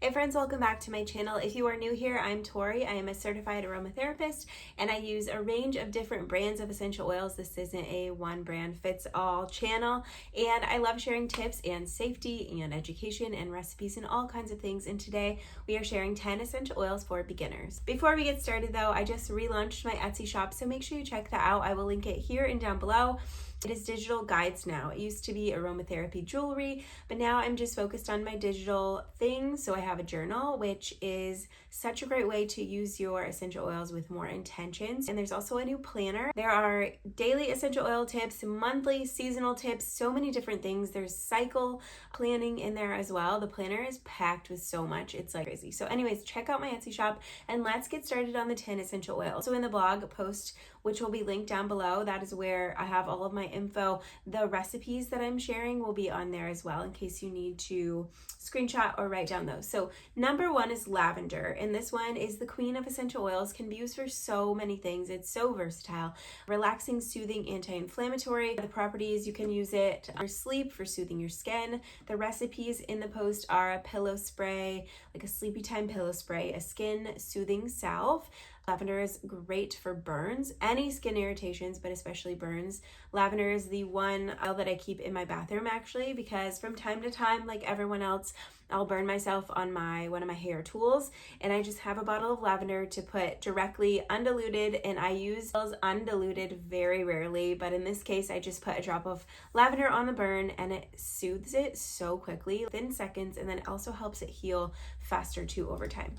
Hey friends, welcome back to my channel. If you are new here, I'm Tori. I am a certified aromatherapist and I use a range of different brands of essential oils. This isn't a one brand fits all channel, and I love sharing tips and safety and education and recipes and all kinds of things. And today we are sharing 10 essential oils for beginners. Before we get started though, I just relaunched my Etsy shop, so make sure you check that out. I will link it here and down below. It is digital guides now. It used to be aromatherapy jewelry, but now I'm just focused on my digital things. So I have a journal, which is such a great way to use your essential oils with more intentions. And there's also a new planner. There are daily essential oil tips, monthly, seasonal tips, so many different things. There's cycle planning in there as well. The planner is packed with so much. It's like crazy. So anyways, check out my Etsy shop and let's get started on the 10 essential oils. So in the blog post, which will be linked down below, that is where I have all of my info. The recipes that I'm sharing will be on there as well in case you need to screenshot or write down those. So number one is lavender, and this one is the queen of essential oils, can be used for so many things. It's so versatile. Relaxing, soothing, anti-inflammatory. The properties, you can use it for sleep, for soothing your skin. The recipes in the post are a pillow spray, like a sleepy time pillow spray, a skin soothing salve. Lavender is great for burns, any skin irritations, but especially burns. Lavender is the one oil that I keep in my bathroom actually, because from time to time, like everyone else, I'll burn myself on one of my hair tools, and I just have a bottle of lavender to put directly undiluted, and I use those undiluted very rarely, but in this case, I just put a drop of lavender on the burn and it soothes it so quickly, within seconds, and then it also helps it heal faster too over time.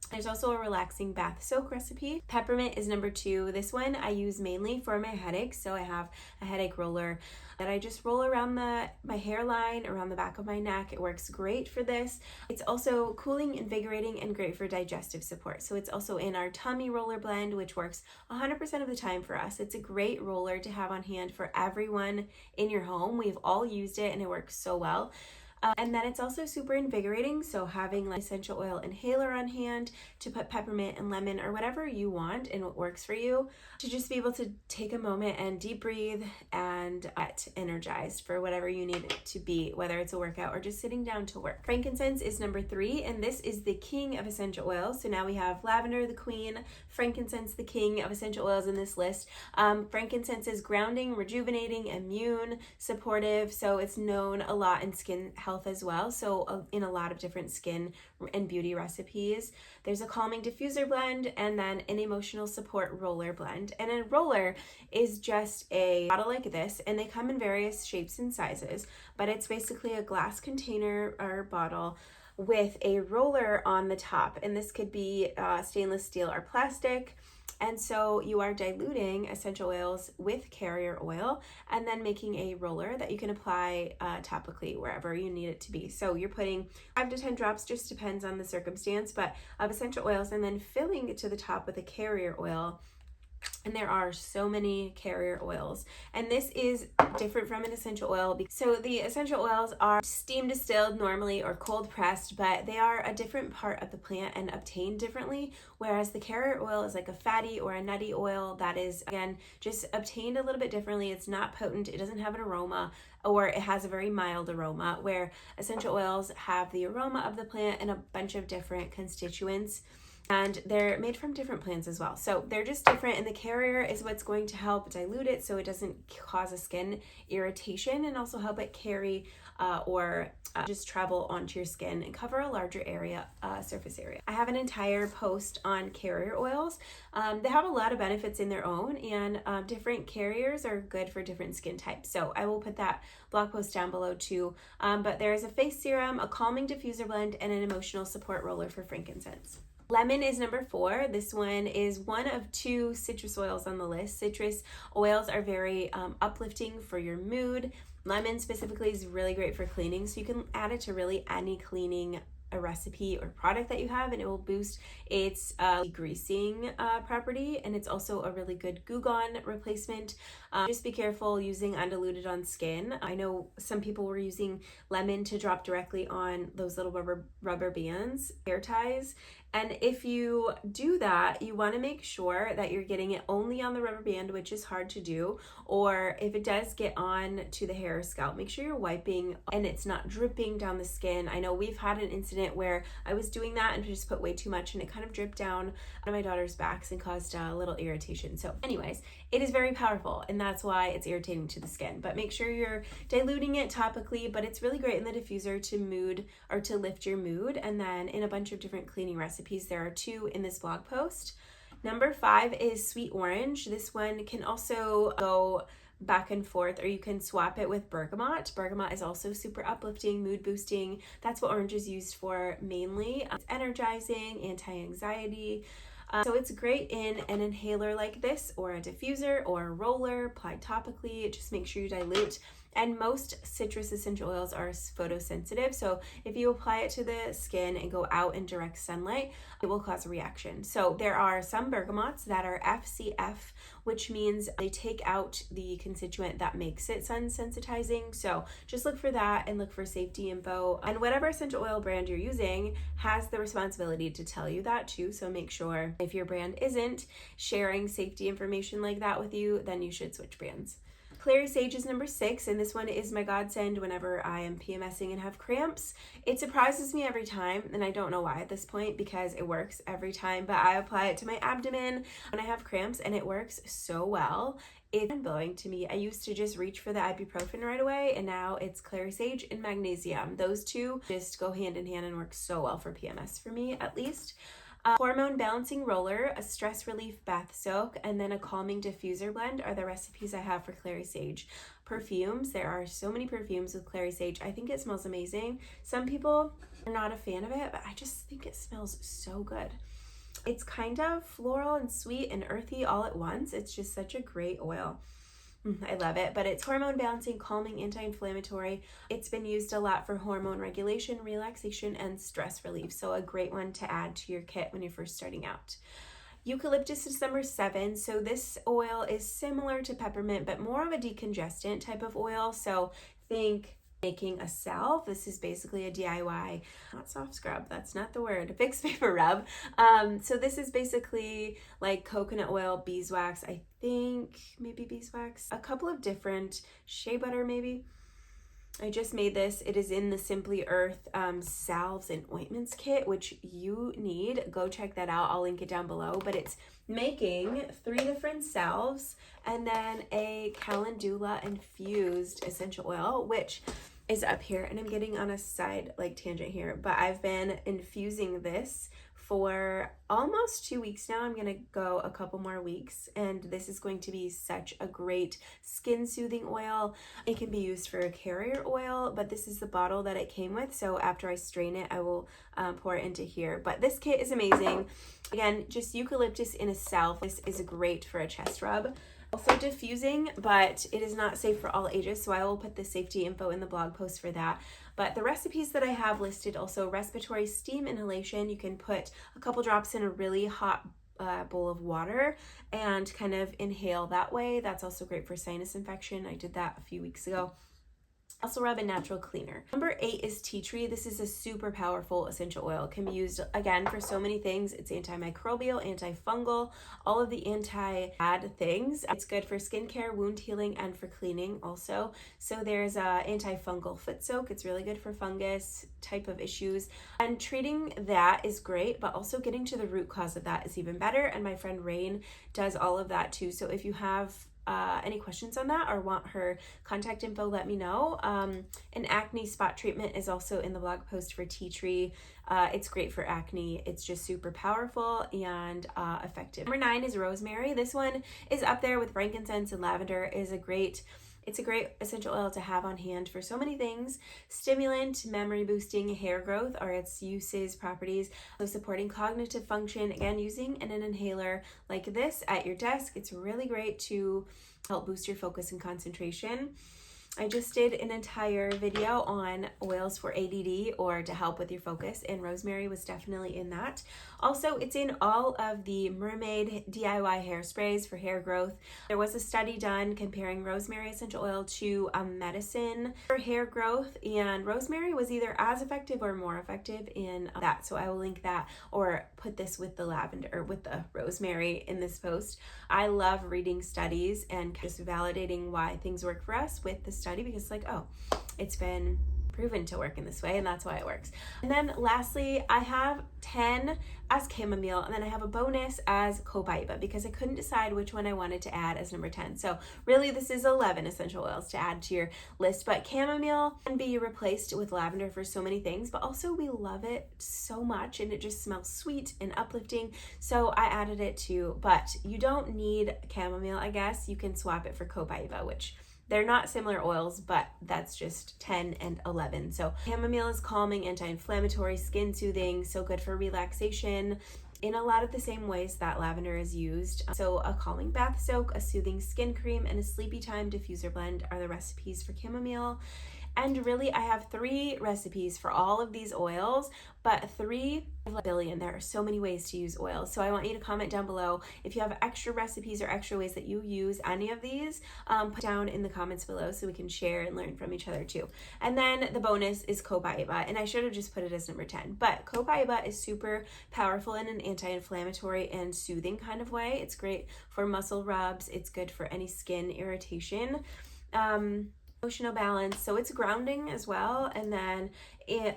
There's also a relaxing bath soak recipe. Peppermint is number two. This one I use mainly for my headaches. So I have a headache roller that I just roll around my hairline, around the back of my neck. It works great for this. It's also cooling, invigorating, and great for digestive support. So it's also in our tummy roller blend, which works 100% of the time for us. It's a great roller to have on hand for everyone in your home. We've all used it and it works so well. And then it's also super invigorating, so having like essential oil inhaler on hand to put peppermint and lemon or whatever you want and what works for you, to just be able to take a moment and deep breathe and get energized for whatever you need it to be, whether it's a workout or just sitting down to work. Frankincense is number three, and this is the king of essential oils. So now we have lavender, the queen, frankincense, the king of essential oils in this list. Frankincense is grounding, rejuvenating, immune, supportive, so it's known a lot in skin health as well, so in a lot of different skin and beauty recipes. There's a calming diffuser blend and then an emotional support roller blend. And a roller is just a bottle like this, and they come in various shapes and sizes, but it's basically a glass container or bottle with a roller on the top, and this could be stainless steel or plastic. And so you are diluting essential oils with carrier oil and then making a roller that you can apply topically wherever you need it to be. So you're putting 5 to 10 drops, just depends on the circumstance, but of essential oils, and then filling it to the top with a carrier oil. And there are so many carrier oils, and this is different from an essential oil. So the essential oils are steam distilled normally or cold pressed, but they are a different part of the plant and obtained differently, whereas the carrier oil is like a fatty or a nutty oil that is, again, just obtained a little bit differently. It's not potent, it doesn't have an aroma, or it has a very mild aroma, where essential oils have the aroma of the plant and a bunch of different constituents. And they're made from different plants as well. So they're just different, and the carrier is what's going to help dilute it so it doesn't cause a skin irritation, and also help it carry or just travel onto your skin and cover a larger area, surface area. I have an entire post on carrier oils. They have a lot of benefits in their own, and different carriers are good for different skin types. So I will put that blog post down below too. But there's a face serum, a calming diffuser blend, and an emotional support roller for frankincense. Lemon is number four. This one is one of 2 citrus oils on the list. Citrus oils are very uplifting for your mood. Lemon specifically is really great for cleaning, so you can add it to really any cleaning a recipe or product that you have, and it will boost its degreasing property, and it's also a really good Goo Gone replacement. Just be careful using undiluted on skin. I know some people were using lemon to drop directly on those little rubber bands, hair ties. And if you do that, you want to make sure that you're getting it only on the rubber band, which is hard to do. Or if it does get on to the hair or scalp, make sure you're wiping and it's not dripping down the skin. I know we've had an incident where I was doing that and just put way too much and it kind of dripped down on my daughter's backs and caused a little irritation. So anyways, it is very powerful and that's why it's irritating to the skin. But make sure you're diluting it topically, but it's really great in the diffuser to lift your mood. And then in a bunch of different cleaning recipes, there are 2 in this blog post. Number 5 is sweet orange. This one can also go back and forth, or you can swap it with bergamot. Bergamot is also super uplifting, mood boosting. That's what orange is used for mainly. It's energizing, anti-anxiety. So it's great in an inhaler like this, or a diffuser, or a roller applied topically. Just make sure you dilute. And most citrus essential oils are photosensitive, so if you apply it to the skin and go out in direct sunlight, it will cause a reaction. So there are some bergamots that are FCF, which means they take out the constituent that makes it sun sensitizing. So just look for that and look for safety info. And whatever essential oil brand you're using has the responsibility to tell you that too. So make sure if your brand isn't sharing safety information like that with you, then you should switch brands. Clary Sage is number 6, and this one is my godsend whenever I am PMSing and have cramps. It surprises me every time, and I don't know why at this point because it works every time, but I apply it to my abdomen when I have cramps and it works so well. It's mind-blowing to me. I used to just reach for the ibuprofen right away, and now it's Clary Sage and magnesium. Those 2 just go hand in hand and work so well for PMS for me, at least. Hormone balancing roller, a stress relief bath soak, and then a calming diffuser blend are the recipes I have for Clary Sage. Perfumes, there are so many perfumes with Clary Sage. I think it smells amazing. Some people are not a fan of it, but I just think it smells so good. It's kind of floral and sweet and earthy all at once. It's just such a great oil. I love it, but it's hormone balancing, calming, anti-inflammatory. It's been used a lot for hormone regulation, relaxation, and stress relief. So a great one to add to your kit when you're first starting out. Eucalyptus is number 7. So this oil is similar to peppermint, but more of a decongestant type of oil. So think making a salve. This is basically a DIY, not soft scrub, that's not the word, fixed paper rub. So this is basically like coconut oil, beeswax, I think maybe beeswax, a couple of different shea butter maybe. I just made this. It is in the Simply Earth salves and ointments kit, which you need. Go check that out. I'll link it down below. But it's making 3 different salves and then a calendula infused essential oil, which is up here. And I'm getting on a side like tangent here, but I've been infusing this for almost 2 weeks now. I'm gonna go a couple more weeks, and this is going to be such a great skin soothing oil. It can be used for a carrier oil, but this is the bottle that it came with, so after I strain it I will pour it into here. But this kit is amazing. Again, just eucalyptus in a salve. This is great for a chest rub. Also diffusing, but it is not safe for all ages, so I will put the safety info in the blog post for that. But the recipes that I have listed, also respiratory steam inhalation, you can put a couple drops in a really hot bowl of water and kind of inhale that way. That's also great for sinus infection. I did that a few weeks ago. Also rub a natural cleaner. Number 8 is tea tree. This is a super powerful essential oil. It can be used again for so many things. It's antimicrobial, antifungal, all of the anti-bad things. It's good for skincare, wound healing, and for cleaning also. So there's a antifungal foot soak. It's really good for fungus type of issues. And treating that is great, but also getting to the root cause of that is even better. And my friend Rain does all of that too. So if you have any questions on that or want her contact info, let me know. An acne spot treatment is also in the blog post for tea tree. It's great for acne. It's just super powerful and effective. Number 9 is rosemary. This one is up there with frankincense and lavender. It's a great essential oil to have on hand for so many things. Stimulant, memory boosting, hair growth are its uses, properties. So supporting cognitive function, again, using an inhaler like this at your desk. It's really great to help boost your focus and concentration. I just did an entire video on oils for ADD or to help with your focus, and rosemary was definitely in that. Also, it's in all of the Mermaid DIY hairsprays for hair growth. There was a study done comparing rosemary essential oil to a medicine for hair growth, and rosemary was either as effective or more effective in that. So I will link that or put this with the lavender or with the rosemary in this post. I love reading studies and just validating why things work for us with the study, because it's like, oh, it's been proven to work in this way, and that's why it works. And then lastly, I have 10 as chamomile, and then I have a bonus as copaiba because I couldn't decide which one I wanted to add as number 10. So really this is 11 essential oils to add to your list, but chamomile can be replaced with lavender for so many things, but also we love it so much and it just smells sweet and uplifting, so I added it too. But you don't need chamomile, I guess. You can swap it for copaiba, which they're not similar oils, but that's just 10 and 11. So chamomile is calming, anti-inflammatory, skin soothing, so good for relaxation in a lot of the same ways that lavender is used. So a calming bath soak, a soothing skin cream, and a sleepy time diffuser blend are the recipes for chamomile. And really, I have 3 recipes for all of these oils, but 3 billion. There are so many ways to use oils. So I want you to comment down below if you have extra recipes or extra ways that you use any of these. Put down in the comments below so we can share and learn from each other too. And then the bonus is copaiba, and I should have just put it as number 10. But copaiba is super powerful in an anti-inflammatory and soothing kind of way. It's great for muscle rubs. It's good for any skin irritation. Emotional balance, so it's grounding as well, and then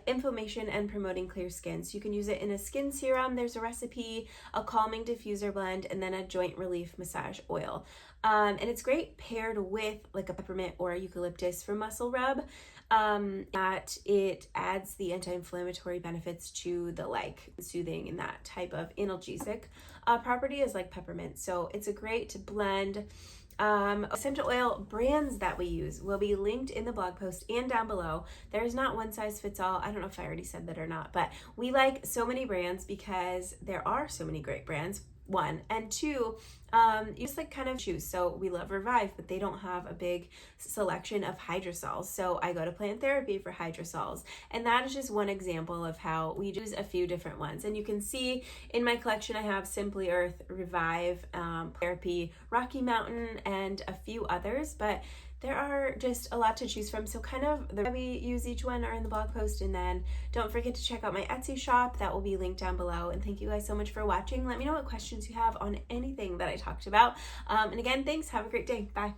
inflammation and promoting clear skin. So you can use it in a skin serum. There's a recipe, a calming diffuser blend, and then a joint relief massage oil. And it's great paired with like a peppermint or a eucalyptus for muscle rub. That it adds the anti-inflammatory benefits to the like soothing and that type of analgesic property is like peppermint. So it's a great blend. Essential oil brands that we use will be linked in the blog post and down below. There's not one size fits all. I don't know if I already said that or not, but we like so many brands because there are so many great brands, 1, and 2, you just like kind of choose. So we love Revive, but they don't have a big selection of hydrosols. So I go to Plant Therapy for hydrosols, and that is just one example of how we use a few different ones. And you can see in my collection I have Simply Earth, Revive, Therapy, Rocky Mountain, and a few others, but there are just a lot to choose from. So kind of the way we use each one are in the blog post, and then don't forget to check out my Etsy shop. That will be linked down below. And thank you guys so much for watching. Let me know what questions you have on anything that I talked about. And again, thanks. Have a great day. Bye.